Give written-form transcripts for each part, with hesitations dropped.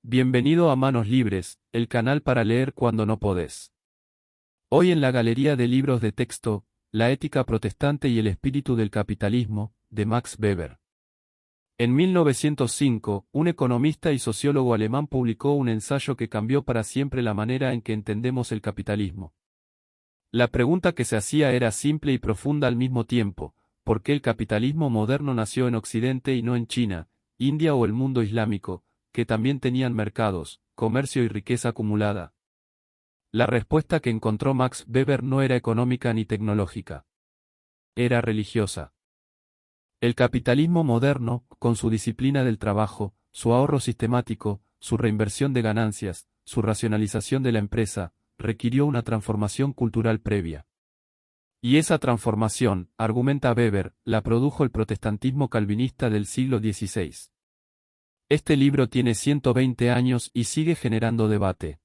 Bienvenido a Manos Libres, el canal para leer cuando no podés. Hoy en la galería de libros de texto, La ética protestante y el espíritu del capitalismo, de Max Weber. En 1905, un economista y sociólogo alemán publicó un ensayo que cambió para siempre la manera en que entendemos el capitalismo. La pregunta que se hacía era simple y profunda al mismo tiempo: ¿por qué el capitalismo moderno nació en Occidente y no en China, India o el mundo islámico, que también tenían mercados, comercio y riqueza acumulada? La respuesta que encontró Max Weber no era económica ni tecnológica. Era religiosa. El capitalismo moderno, con su disciplina del trabajo, su ahorro sistemático, su reinversión de ganancias, su racionalización de la empresa, requirió una transformación cultural previa. Y esa transformación, argumenta Weber, la produjo el protestantismo calvinista del siglo XVI. Este libro tiene 120 años y sigue generando debate.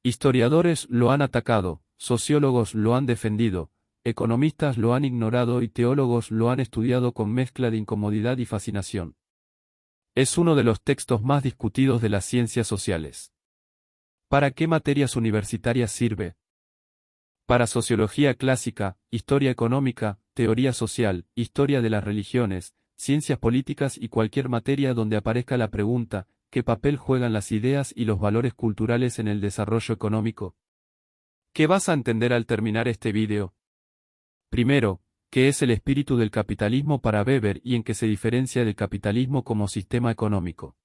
Historiadores lo han atacado, sociólogos lo han defendido, economistas lo han ignorado y teólogos lo han estudiado con mezcla de incomodidad y fascinación. Es uno de los textos más discutidos de las ciencias sociales. ¿Para qué materias universitarias sirve? Para sociología clásica, historia económica, teoría social, historia de las religiones, ciencias políticas y cualquier materia donde aparezca la pregunta: ¿qué papel juegan las ideas y los valores culturales en el desarrollo económico? ¿Qué vas a entender al terminar este vídeo? Primero, ¿qué es el espíritu del capitalismo para Weber y en qué se diferencia del capitalismo como sistema económico?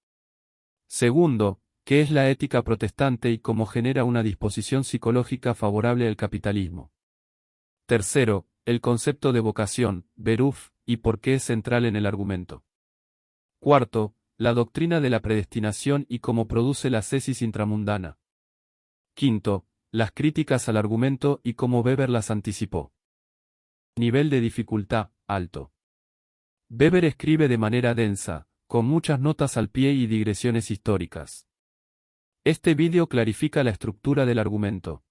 Segundo, ¿qué es la ética protestante y cómo genera una disposición psicológica favorable al capitalismo? Tercero, el concepto de vocación, Beruf, y por qué es central en el argumento. Cuarto, la doctrina de la predestinación y cómo produce la ascesis intramundana. Quinto, las críticas al argumento y cómo Weber las anticipó. Nivel de dificultad, alto. Weber escribe de manera densa, con muchas notas al pie y digresiones históricas. Este vídeo clarifica la estructura del argumento.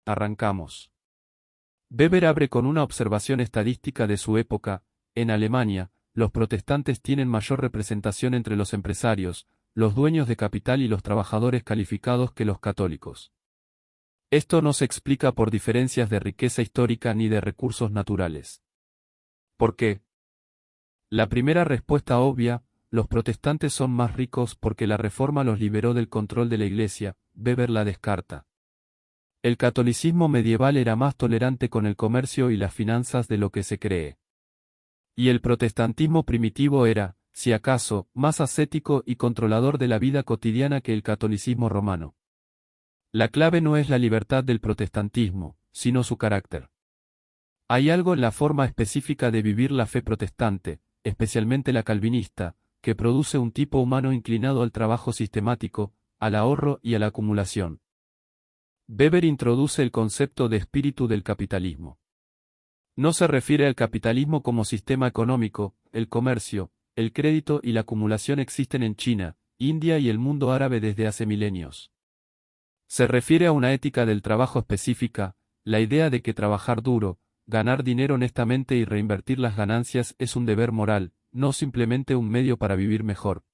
Arrancamos. Weber abre con una observación estadística de su época. En Alemania, los protestantes tienen mayor representación entre los empresarios, los dueños de capital y los trabajadores calificados que los católicos. Esto no se explica por diferencias de riqueza histórica ni de recursos naturales. ¿Por qué? La primera respuesta obvia: los protestantes son más ricos porque la Reforma los liberó del control de la Iglesia. Weber la descarta. El catolicismo medieval era más tolerante con el comercio y las finanzas de lo que se cree. Y el protestantismo primitivo era, si acaso, más ascético y controlador de la vida cotidiana que el catolicismo romano. La clave no es la libertad del protestantismo, sino su carácter. Hay algo en la forma específica de vivir la fe protestante, especialmente la calvinista, que produce un tipo humano inclinado al trabajo sistemático, al ahorro y a la acumulación. Weber introduce el concepto de espíritu del capitalismo. No se refiere al capitalismo como sistema económico. El comercio, el crédito y la acumulación existen en China, India y el mundo árabe desde hace milenios. Se refiere a una ética del trabajo específica, la idea de que trabajar duro, ganar dinero honestamente y reinvertir las ganancias es un deber moral, no simplemente un medio para vivir mejor.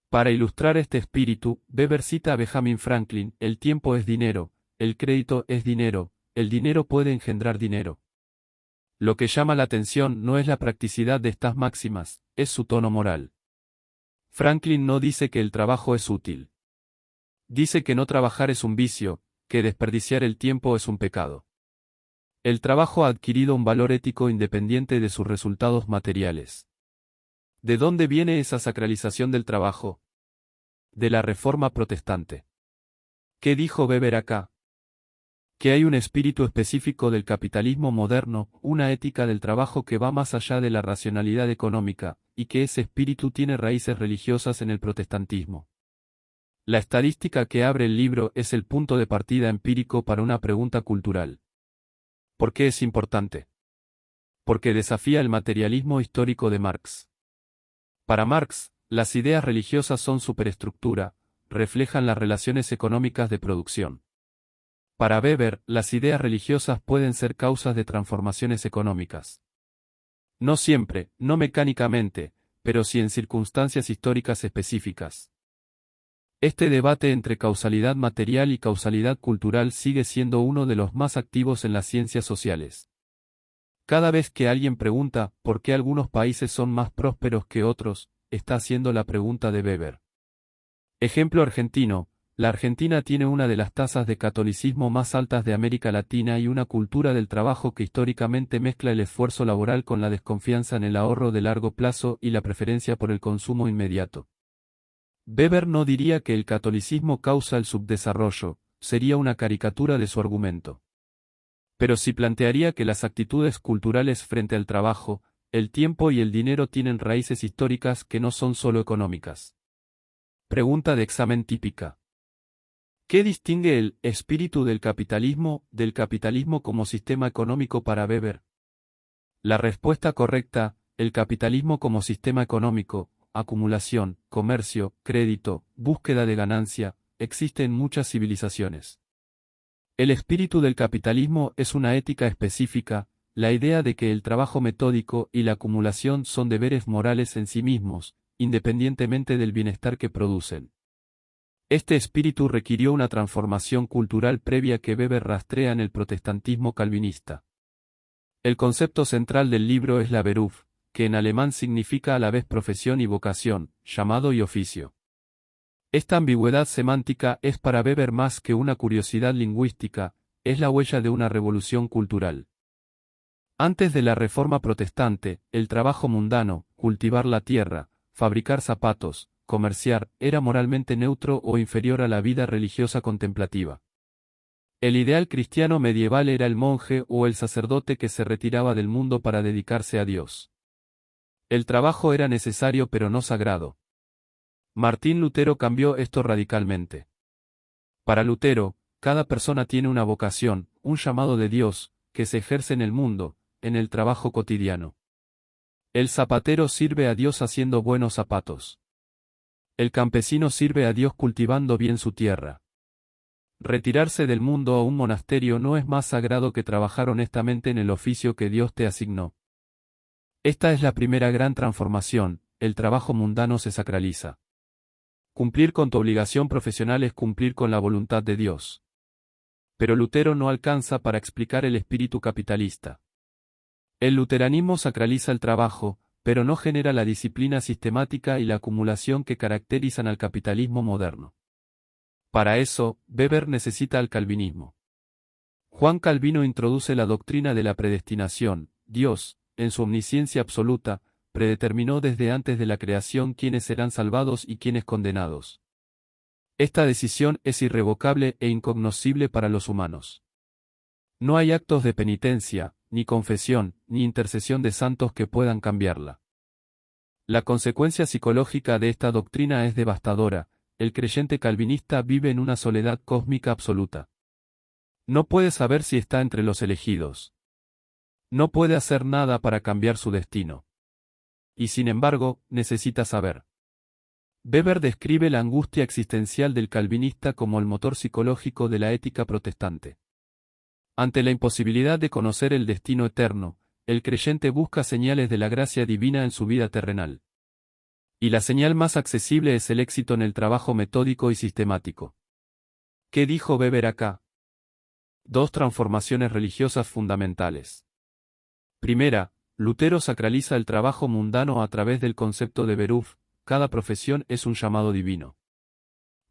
Para ilustrar este espíritu, Weber cita a Benjamin Franklin: el tiempo es dinero, el crédito es dinero, el dinero puede engendrar dinero. Lo que llama la atención no es la practicidad de estas máximas, es su tono moral. Franklin no dice que el trabajo es útil. Dice que no trabajar es un vicio, que desperdiciar el tiempo es un pecado. El trabajo ha adquirido un valor ético independiente de sus resultados materiales. ¿De dónde viene esa sacralización del trabajo? De la Reforma protestante. ¿Qué dijo Weber acá? Que hay un espíritu específico del capitalismo moderno, una ética del trabajo que va más allá de la racionalidad económica, y que ese espíritu tiene raíces religiosas en el protestantismo. La estadística que abre el libro es el punto de partida empírico para una pregunta cultural. ¿Por qué es importante? Porque desafía el materialismo histórico de Marx. Para Marx, las ideas religiosas son superestructura, reflejan las relaciones económicas de producción. Para Weber, las ideas religiosas pueden ser causas de transformaciones económicas. No siempre, no mecánicamente, pero sí en circunstancias históricas específicas. Este debate entre causalidad material y causalidad cultural sigue siendo uno de los más activos en las ciencias sociales. Cada vez que alguien pregunta por qué algunos países son más prósperos que otros, está haciendo la pregunta de Weber. Ejemplo argentino: la Argentina tiene una de las tasas de catolicismo más altas de América Latina y una cultura del trabajo que históricamente mezcla el esfuerzo laboral con la desconfianza en el ahorro de largo plazo y la preferencia por el consumo inmediato. Weber no diría que el catolicismo causa el subdesarrollo, sería una caricatura de su argumento. Pero sí plantearía que las actitudes culturales frente al trabajo, el tiempo y el dinero tienen raíces históricas que no son solo económicas. Pregunta de examen típica. ¿Qué distingue el espíritu del capitalismo como sistema económico para Weber? La respuesta correcta: el capitalismo como sistema económico, acumulación, comercio, crédito, búsqueda de ganancia, existe en muchas civilizaciones. El espíritu del capitalismo es una ética específica, la idea de que el trabajo metódico y la acumulación son deberes morales en sí mismos, independientemente del bienestar que producen. Este espíritu requirió una transformación cultural previa que Weber rastrea en el protestantismo calvinista. El concepto central del libro es la Beruf, que en alemán significa a la vez profesión y vocación, llamado y oficio. Esta ambigüedad semántica es para Weber más que una curiosidad lingüística, es la huella de una revolución cultural. Antes de la Reforma protestante, el trabajo mundano, cultivar la tierra, fabricar zapatos, comerciar, era moralmente neutro o inferior a la vida religiosa contemplativa. El ideal cristiano medieval era el monje o el sacerdote que se retiraba del mundo para dedicarse a Dios. El trabajo era necesario pero no sagrado. Martín Lutero cambió esto radicalmente. Para Lutero, cada persona tiene una vocación, un llamado de Dios, que se ejerce en el mundo, en el trabajo cotidiano. El zapatero sirve a Dios haciendo buenos zapatos. El campesino sirve a Dios cultivando bien su tierra. Retirarse del mundo a un monasterio no es más sagrado que trabajar honestamente en el oficio que Dios te asignó. Esta es la primera gran transformación: el trabajo mundano se sacraliza. Cumplir con tu obligación profesional es cumplir con la voluntad de Dios. Pero Lutero no alcanza para explicar el espíritu capitalista. El luteranismo sacraliza el trabajo, pero no genera la disciplina sistemática y la acumulación que caracterizan al capitalismo moderno. Para eso, Weber necesita al calvinismo. Juan Calvino introduce la doctrina de la predestinación. Dios, en su omnisciencia absoluta, predeterminó desde antes de la creación quiénes serán salvados y quiénes condenados. Esta decisión es irrevocable e incognoscible para los humanos. No hay actos de penitencia, ni confesión, ni intercesión de santos que puedan cambiarla. La consecuencia psicológica de esta doctrina es devastadora: el creyente calvinista vive en una soledad cósmica absoluta. No puede saber si está entre los elegidos. No puede hacer nada para cambiar su destino. Y sin embargo, necesita saber. Weber describe la angustia existencial del calvinista como el motor psicológico de la ética protestante. Ante la imposibilidad de conocer el destino eterno, el creyente busca señales de la gracia divina en su vida terrenal. Y la señal más accesible es el éxito en el trabajo metódico y sistemático. ¿Qué dijo Weber acá? Dos transformaciones religiosas fundamentales. Primera, Lutero sacraliza el trabajo mundano a través del concepto de Beruf: cada profesión es un llamado divino.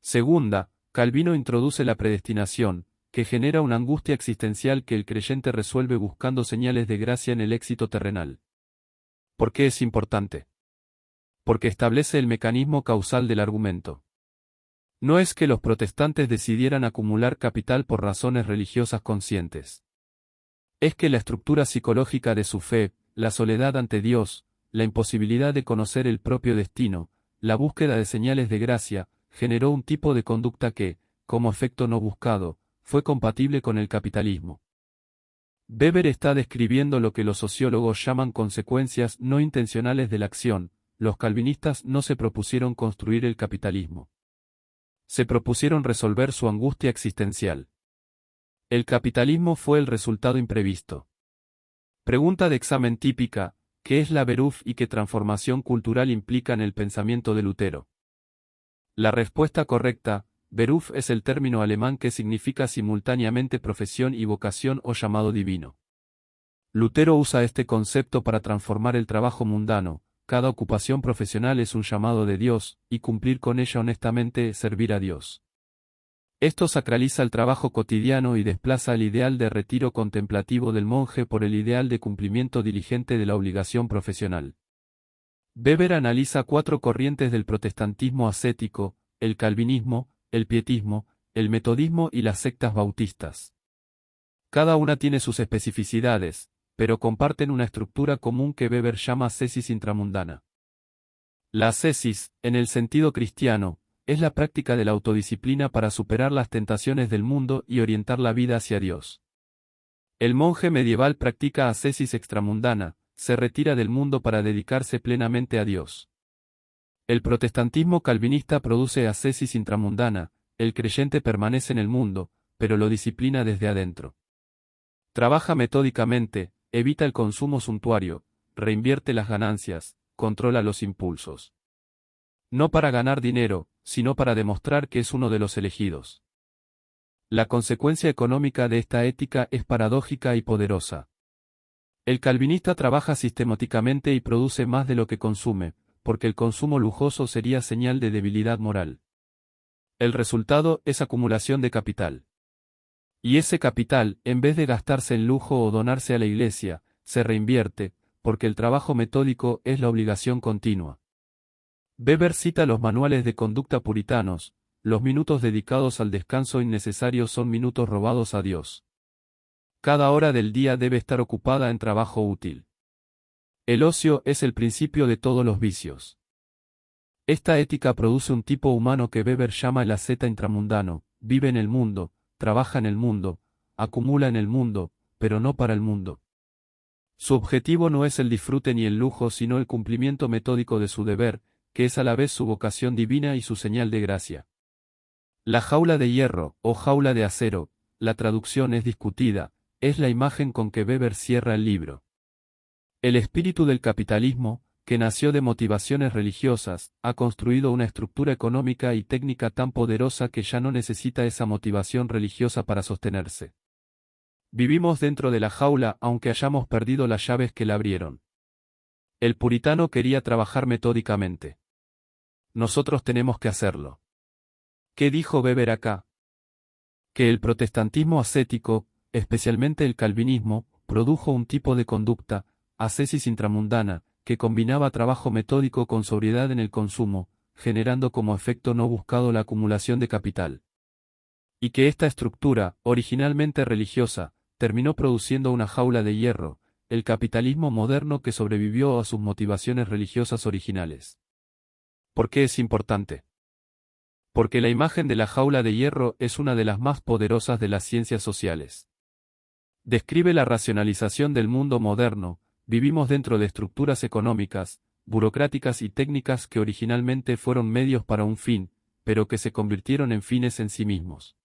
Segunda, Calvino introduce la predestinación, que genera una angustia existencial que el creyente resuelve buscando señales de gracia en el éxito terrenal. ¿Por qué es importante? Porque establece el mecanismo causal del argumento. No es que los protestantes decidieran acumular capital por razones religiosas conscientes. Es que la estructura psicológica de su fe, la soledad ante Dios, la imposibilidad de conocer el propio destino, la búsqueda de señales de gracia, generó un tipo de conducta que, como efecto no buscado, fue compatible con el capitalismo. Weber está describiendo lo que los sociólogos llaman consecuencias no intencionales de la acción. Los calvinistas no se propusieron construir el capitalismo. Se propusieron resolver su angustia existencial. El capitalismo fue el resultado imprevisto. Pregunta de examen típica: ¿qué es la Beruf y qué transformación cultural implica en el pensamiento de Lutero? La respuesta correcta, Beruf es el término alemán que significa simultáneamente profesión y vocación o llamado divino. Lutero usa este concepto para transformar el trabajo mundano. Cada ocupación profesional es un llamado de Dios, y cumplir con ella honestamente es servir a Dios. Esto sacraliza el trabajo cotidiano y desplaza el ideal de retiro contemplativo del monje por el ideal de cumplimiento diligente de la obligación profesional. Weber analiza 4 corrientes del protestantismo ascético: el calvinismo, el pietismo, el metodismo y las sectas bautistas. Cada una tiene sus especificidades, pero comparten una estructura común que Weber llama ascesis intramundana. La ascesis, en el sentido cristiano, es la práctica de la autodisciplina para superar las tentaciones del mundo y orientar la vida hacia Dios. El monje medieval practica ascesis extramundana, se retira del mundo para dedicarse plenamente a Dios. El protestantismo calvinista produce ascesis intramundana, el creyente permanece en el mundo, pero lo disciplina desde adentro. Trabaja metódicamente, evita el consumo suntuario, reinvierte las ganancias, controla los impulsos. No para ganar dinero, sino para demostrar que es uno de los elegidos. La consecuencia económica de esta ética es paradójica y poderosa. El calvinista trabaja sistemáticamente y produce más de lo que consume, porque el consumo lujoso sería señal de debilidad moral. El resultado es acumulación de capital. Y ese capital, en vez de gastarse en lujo o donarse a la iglesia, se reinvierte, porque el trabajo metódico es la obligación continua. Weber cita los manuales de conducta puritanos: los minutos dedicados al descanso innecesario son minutos robados a Dios. Cada hora del día debe estar ocupada en trabajo útil. El ocio es el principio de todos los vicios. Esta ética produce un tipo humano que Weber llama el asceta intramundano: vive en el mundo, trabaja en el mundo, acumula en el mundo, pero no para el mundo. Su objetivo no es el disfrute ni el lujo, sino el cumplimiento metódico de su deber, que es a la vez su vocación divina y su señal de gracia. La jaula de hierro, o jaula de acero, la traducción es discutida, es la imagen con que Weber cierra el libro. El espíritu del capitalismo, que nació de motivaciones religiosas, ha construido una estructura económica y técnica tan poderosa que ya no necesita esa motivación religiosa para sostenerse. Vivimos dentro de la jaula aunque hayamos perdido las llaves que la abrieron. El puritano quería trabajar metódicamente. Nosotros tenemos que hacerlo. ¿Qué dijo Weber acá? Que el protestantismo ascético, especialmente el calvinismo, produjo un tipo de conducta, ascesis intramundana, que combinaba trabajo metódico con sobriedad en el consumo, generando como efecto no buscado la acumulación de capital. Y que esta estructura, originalmente religiosa, terminó produciendo una jaula de hierro, el capitalismo moderno que sobrevivió a sus motivaciones religiosas originales. ¿Por qué es importante? Porque la imagen de la jaula de hierro es una de las más poderosas de las ciencias sociales. Describe la racionalización del mundo moderno. Vivimos dentro de estructuras económicas, burocráticas y técnicas que originalmente fueron medios para un fin, pero que se convirtieron en fines en sí mismos.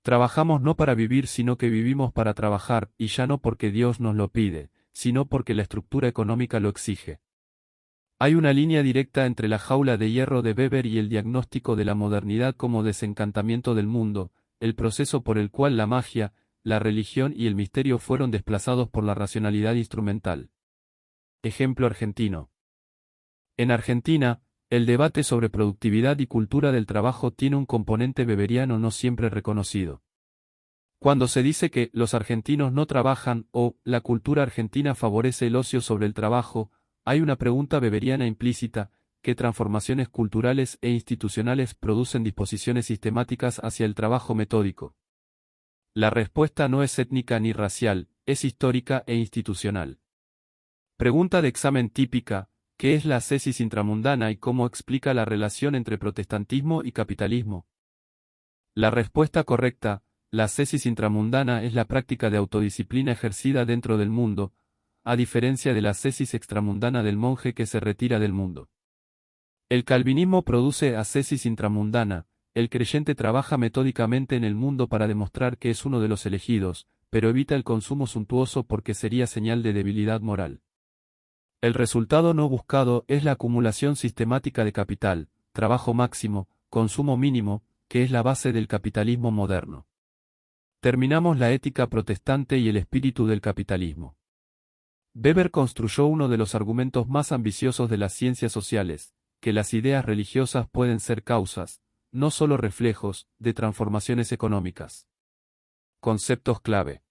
Trabajamos no para vivir, sino que vivimos para trabajar, y ya no porque Dios nos lo pide, sino porque la estructura económica lo exige. Hay una línea directa entre la jaula de hierro de Weber y el diagnóstico de la modernidad como desencantamiento del mundo, el proceso por el cual la magia, la religión y el misterio fueron desplazados por la racionalidad instrumental. Ejemplo argentino. En Argentina, el debate sobre productividad y cultura del trabajo tiene un componente weberiano no siempre reconocido. Cuando se dice que los argentinos no trabajan o la cultura argentina favorece el ocio sobre el trabajo, hay una pregunta weberiana implícita: ¿qué transformaciones culturales e institucionales producen disposiciones sistemáticas hacia el trabajo metódico? La respuesta no es étnica ni racial, es histórica e institucional. Pregunta de examen típica: ¿qué es la ascesis intramundana y cómo explica la relación entre protestantismo y capitalismo? La respuesta correcta: la ascesis intramundana es la práctica de autodisciplina ejercida dentro del mundo, a diferencia de la ascesis extramundana del monje que se retira del mundo. El calvinismo produce ascesis intramundana. El creyente trabaja metódicamente en el mundo para demostrar que es uno de los elegidos, pero evita el consumo suntuoso porque sería señal de debilidad moral. El resultado no buscado es la acumulación sistemática de capital, trabajo máximo, consumo mínimo, que es la base del capitalismo moderno. Terminamos la ética protestante y el espíritu del capitalismo. Weber construyó uno de los argumentos más ambiciosos de las ciencias sociales, que las ideas religiosas pueden ser causas, no solo reflejos, de transformaciones económicas. Conceptos clave.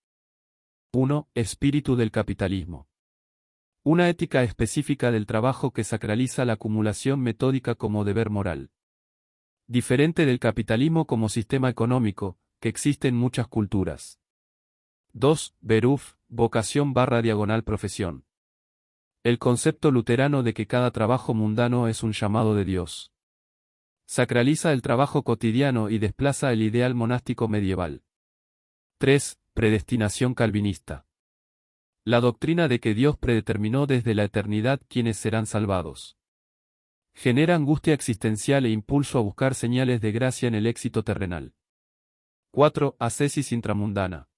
1. Espíritu del capitalismo. Una ética específica del trabajo que sacraliza la acumulación metódica como deber moral. Diferente del capitalismo como sistema económico, que existe en muchas culturas. 2. Beruf, vocación/profesión. El concepto luterano de que cada trabajo mundano es un llamado de Dios. Sacraliza el trabajo cotidiano y desplaza el ideal monástico medieval. 3. Predestinación calvinista. La doctrina de que Dios predeterminó desde la eternidad quienes serán salvados. Genera angustia existencial e impulso a buscar señales de gracia en el éxito terrenal. 4. Ascesis intramundana.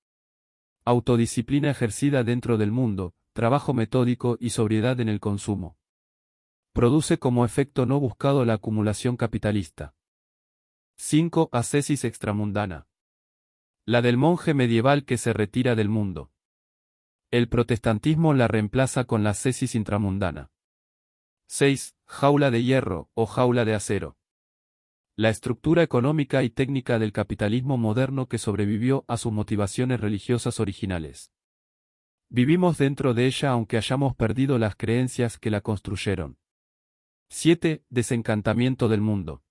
Autodisciplina ejercida dentro del mundo, trabajo metódico y sobriedad en el consumo. Produce como efecto no buscado la acumulación capitalista. 5. Ascesis extramundana. La del monje medieval que se retira del mundo. El protestantismo la reemplaza con la ascesis intramundana. 6. Jaula de hierro o jaula de acero. La estructura económica y técnica del capitalismo moderno que sobrevivió a sus motivaciones religiosas originales. Vivimos dentro de ella aunque hayamos perdido las creencias que la construyeron. 7. Desencantamiento del mundo.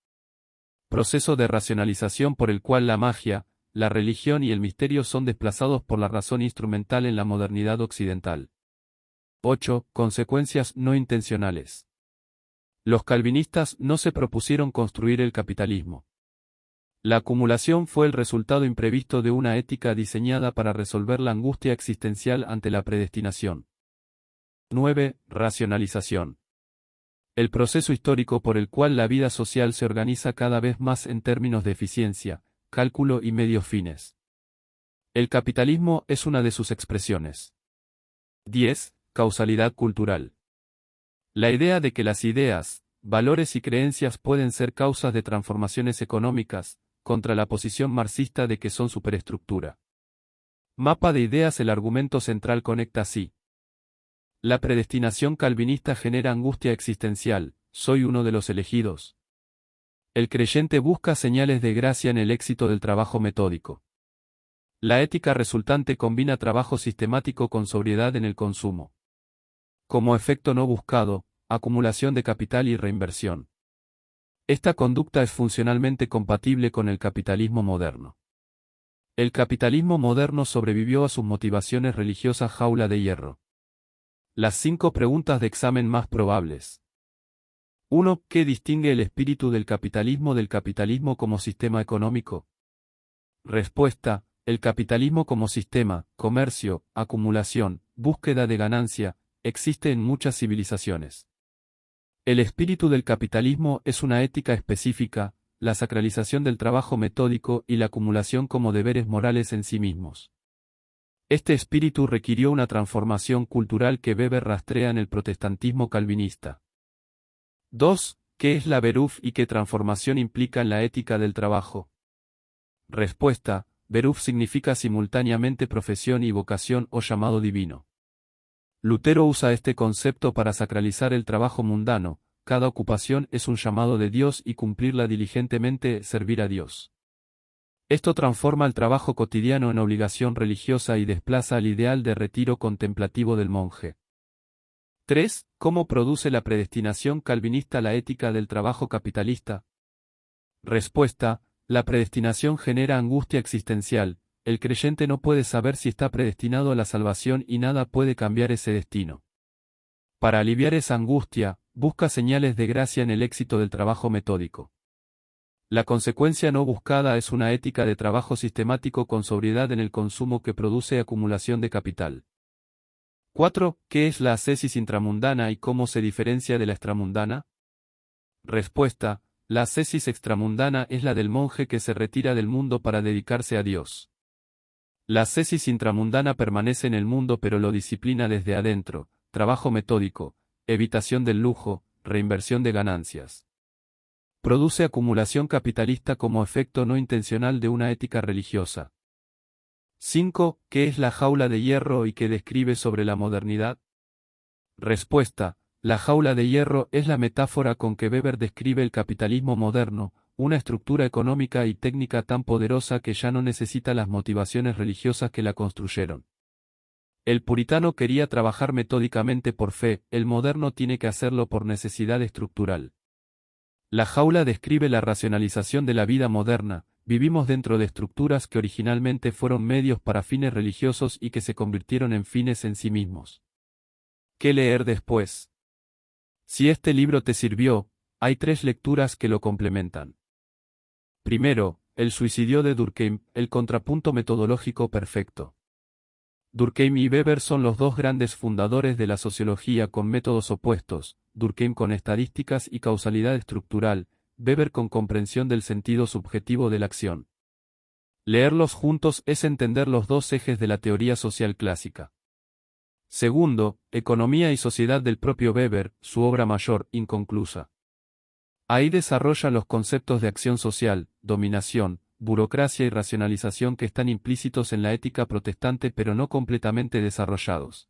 Proceso de racionalización por el cual la magia, la religión y el misterio son desplazados por la razón instrumental en la modernidad occidental. 8. Consecuencias no intencionales. Los calvinistas no se propusieron construir el capitalismo. La acumulación fue el resultado imprevisto de una ética diseñada para resolver la angustia existencial ante la predestinación. 9. Racionalización. El proceso histórico por el cual la vida social se organiza cada vez más en términos de eficiencia, cálculo y medios fines. El capitalismo es una de sus expresiones. 10. Causalidad cultural. La idea de que las ideas, valores y creencias pueden ser causas de transformaciones económicas, contra la posición marxista de que son superestructura. Mapa de ideas. El argumento central conecta así. La predestinación calvinista genera angustia existencial, soy uno de los elegidos. El creyente busca señales de gracia en el éxito del trabajo metódico. La ética resultante combina trabajo sistemático con sobriedad en el consumo. Como efecto no buscado, acumulación de capital y reinversión. Esta conducta es funcionalmente compatible con el capitalismo moderno. El capitalismo moderno sobrevivió a sus motivaciones religiosas jaula de hierro. Las 5 preguntas de examen más probables. 1. ¿Qué distingue el espíritu del capitalismo como sistema económico? Respuesta: el capitalismo como sistema, comercio, acumulación, búsqueda de ganancia, existe en muchas civilizaciones. El espíritu del capitalismo es una ética específica, la sacralización del trabajo metódico y la acumulación como deberes morales en sí mismos. Este espíritu requirió una transformación cultural que Weber rastrea en el protestantismo calvinista. 2. ¿Qué es la Beruf y qué transformación implica en la ética del trabajo? Respuesta: Beruf significa simultáneamente profesión y vocación o llamado divino. Lutero usa este concepto para sacralizar el trabajo mundano, cada ocupación es un llamado de Dios y cumplirla diligentemente servir a Dios. Esto transforma el trabajo cotidiano en obligación religiosa y desplaza al ideal de retiro contemplativo del monje. 3. ¿Cómo produce la predestinación calvinista la ética del trabajo capitalista? Respuesta: la predestinación genera angustia existencial. El creyente no puede saber si está predestinado a la salvación y nada puede cambiar ese destino. Para aliviar esa angustia, busca señales de gracia en el éxito del trabajo metódico. La consecuencia no buscada es una ética de trabajo sistemático con sobriedad en el consumo que produce acumulación de capital. 4. ¿Qué es la ascesis intramundana y cómo se diferencia de la extramundana? Respuesta: la ascesis extramundana es la del monje que se retira del mundo para dedicarse a Dios. La ascesis intramundana permanece en el mundo pero lo disciplina desde adentro, trabajo metódico, evitación del lujo, reinversión de ganancias. Produce acumulación capitalista como efecto no intencional de una ética religiosa. 5. ¿Qué es la jaula de hierro y qué describe sobre la modernidad? Respuesta. La jaula de hierro es la metáfora con que Weber describe el capitalismo moderno, una estructura económica y técnica tan poderosa que ya no necesita las motivaciones religiosas que la construyeron. El puritano quería trabajar metódicamente por fe, el moderno tiene que hacerlo por necesidad estructural. La jaula describe la racionalización de la vida moderna, vivimos dentro de estructuras que originalmente fueron medios para fines religiosos y que se convirtieron en fines en sí mismos. ¿Qué leer después? Si este libro te sirvió, hay 3 lecturas que lo complementan. Primero, El suicidio de Durkheim, el contrapunto metodológico perfecto. Durkheim y Weber son los 2 grandes fundadores de la sociología con métodos opuestos, Durkheim con estadísticas y causalidad estructural, Weber con comprensión del sentido subjetivo de la acción. Leerlos juntos es entender los 2 ejes de la teoría social clásica. Segundo, Economía y sociedad del propio Weber, su obra mayor, inconclusa. Ahí desarrolla los conceptos de acción social, dominación, burocracia y racionalización que están implícitos en la ética protestante pero no completamente desarrollados.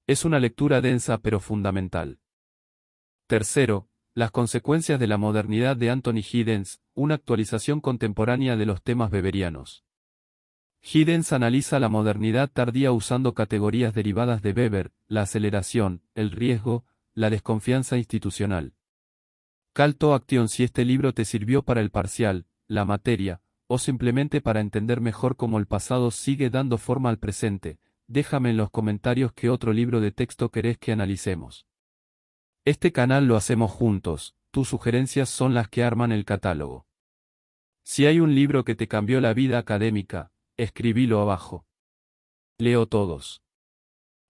Es una lectura densa pero fundamental. Tercero, Las consecuencias de la modernidad de Anthony Giddens, una actualización contemporánea de los temas weberianos. Giddens analiza la modernidad tardía usando categorías derivadas de Weber, la aceleración, el riesgo, la desconfianza institucional. Call to Action. Si este libro te sirvió para el parcial, la materia, o simplemente para entender mejor cómo el pasado sigue dando forma al presente, déjame en los comentarios qué otro libro de texto querés que analicemos. Este canal lo hacemos juntos, tus sugerencias son las que arman el catálogo. Si hay un libro que te cambió la vida académica, escribilo abajo. Leo todos.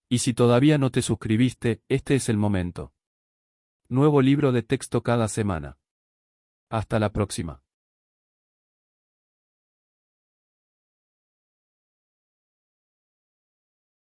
Y si todavía no te suscribiste, este es el momento. Nuevo libro de texto cada semana. Hasta la próxima.